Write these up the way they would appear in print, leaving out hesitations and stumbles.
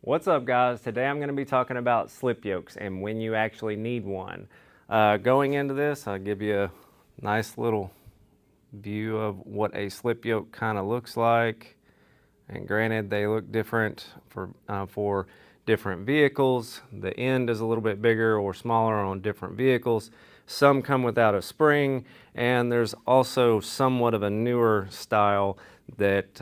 What's up, guys? Today I'm going to be talking about slip yokes and when you actually need one. Going into this, I'll give you a nice little view of what a slip yoke kind of looks like. And granted, they look different for different vehicles. The end is a little bit bigger or smaller on different vehicles. Some come without a spring, and there's also somewhat of a newer style that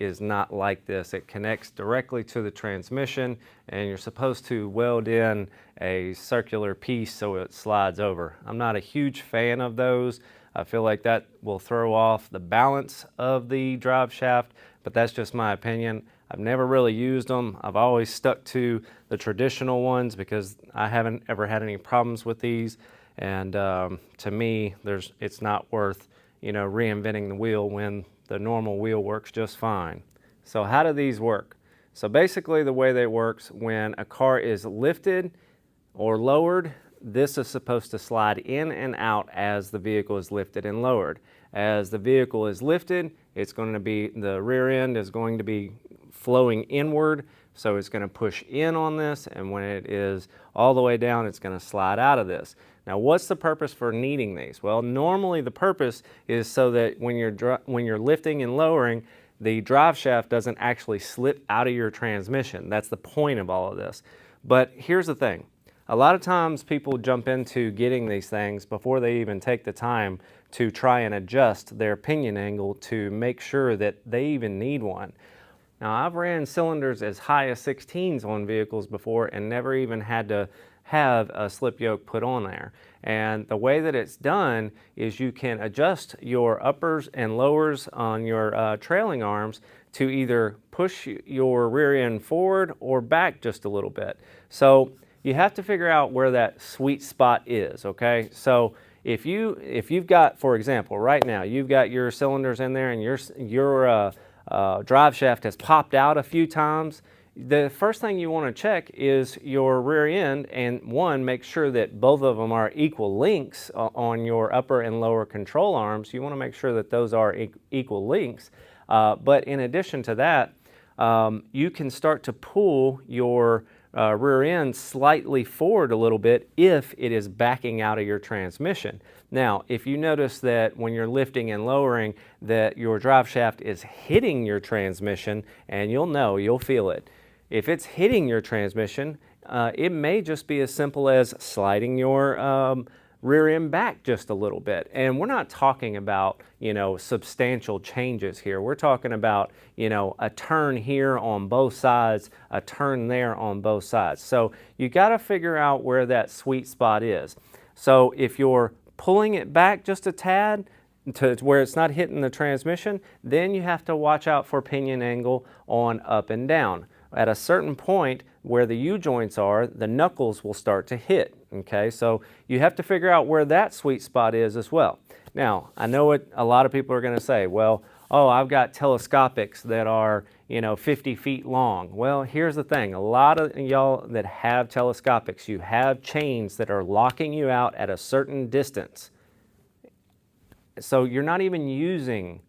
is not like this. It connects directly to the transmission, and you're supposed to weld in a circular piece so it slides over. I'm not a huge fan of those. I feel like that will throw off the balance of the drive shaft, but that's just my opinion. I've never really used them. I've always stuck to the traditional ones because I haven't ever had any problems with these. And to me, it's not worth, reinventing the wheel when the normal wheel works just fine. So how do these work? So basically the way they works, when a car is lifted or lowered, this is supposed to slide in and out as the vehicle is lifted and lowered. As the vehicle is lifted, the rear end is going to be flowing inward, so it's going to push in on this, and when it is all the way down, it's going to slide out of this. Now, what's the purpose for needing these? Well, normally the purpose is so that when you're lifting and lowering, the drive shaft doesn't actually slip out of your transmission. That's the point of all of this. But here's the thing. A lot of times people jump into getting these things before they even take the time to try and adjust their pinion angle to make sure that they even need one. Now, I've ran cylinders as high as 16s on vehicles before and never even had to have a slip yoke put on there. And the way that it's done is you can adjust your uppers and lowers on your trailing arms to either push your rear end forward or back just a little bit. So you have to figure out where that sweet spot is, okay? So if you've got, for example, right now, you've got your cylinders in there and your drive shaft has popped out a few times, the first thing you want to check is your rear end and make sure that both of them are equal lengths on your upper and lower control arms. You want to make sure that those are equal lengths. But in addition to that, you can start to pull your rear end slightly forward a little bit if it is backing out of your transmission. Now, if you notice that when you're lifting and lowering that your drive shaft is hitting your transmission, and you'll feel it. If it's hitting your transmission, it may just be as simple as sliding your rear end back just a little bit. And we're not talking about, substantial changes here. We're talking about, a turn here on both sides, a turn there on both sides. So you got to figure out where that sweet spot is. So if you're pulling it back just a tad to where it's not hitting the transmission, then you have to watch out for pinion angle on up and down. At a certain point where the U-joints are, the knuckles will start to hit, okay? So you have to figure out where that sweet spot is as well. Now, I know what a lot of people are gonna say, well, I've got telescopics that are, 50 feet long. Well, here's the thing. A lot of y'all that have telescopics, you have chains that are locking you out at a certain distance. So you're not even using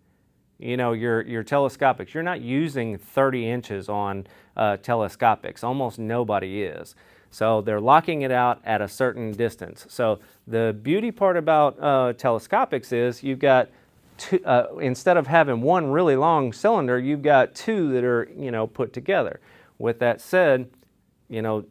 your telescopics. You're not using 30 inches on telescopics. Almost nobody is. So they're locking it out at a certain distance. So the beauty part about telescopics is you've got two, instead of having one really long cylinder, you've got two that are, put together. With that said,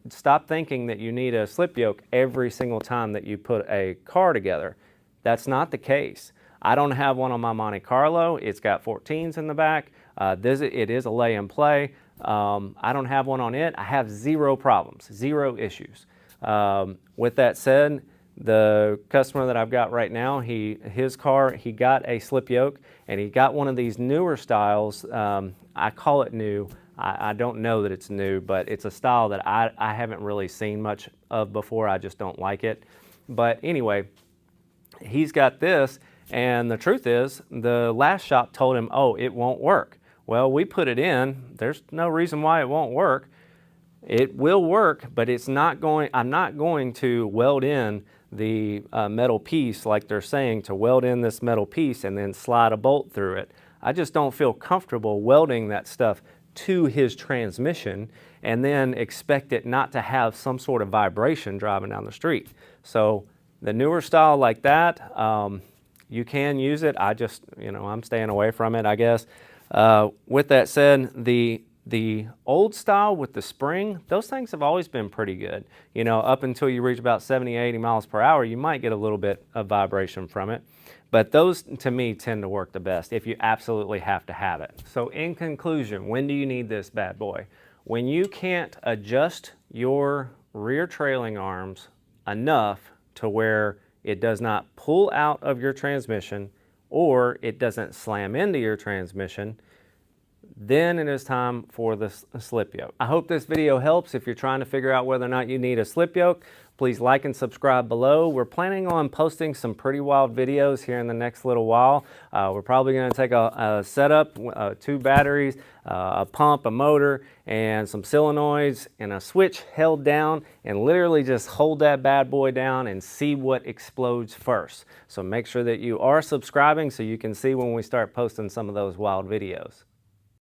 stop thinking that you need a slip yoke every single time that you put a car together. That's not the case. I don't have one on my Monte Carlo. It's got 14s in the back. It is a lay and play. I don't have one on it. I have zero problems, zero issues. With that said, the customer that I've got right now, his car, he got a slip yoke, and he got one of these newer styles. I call it new. I don't know that it's new, but it's a style that I haven't really seen much of before. I just don't like it. But anyway, he's got this. And the truth is, the last shop told him, it won't work. Well, we put it in. There's no reason why it won't work. It will work, but I'm not going to weld in the metal piece like they're saying, to weld in this metal piece and then slide a bolt through it. I just don't feel comfortable welding that stuff to his transmission and then expect it not to have some sort of vibration driving down the street. So the newer style like that, you can use it. I just, I'm staying away from it, I guess. With that said, the old style with the spring, those things have always been pretty good. Up until you reach about 70, 80 miles per hour, you might get a little bit of vibration from it. But those, to me, tend to work the best if you absolutely have to have it. So in conclusion, when do you need this bad boy? When you can't adjust your rear trailing arms enough to where it does not pull out of your transmission or it doesn't slam into your transmission, then it is time for the slip yoke. I hope this video helps. If you're trying to figure out whether or not you need a slip yoke, please like and subscribe below. We're planning on posting some pretty wild videos here in the next little while. We're probably going to take a setup, 2 batteries, a pump, a motor, and some solenoids, and a switch held down, and literally just hold that bad boy down and see what explodes first. So make sure that you are subscribing so you can see when we start posting some of those wild videos.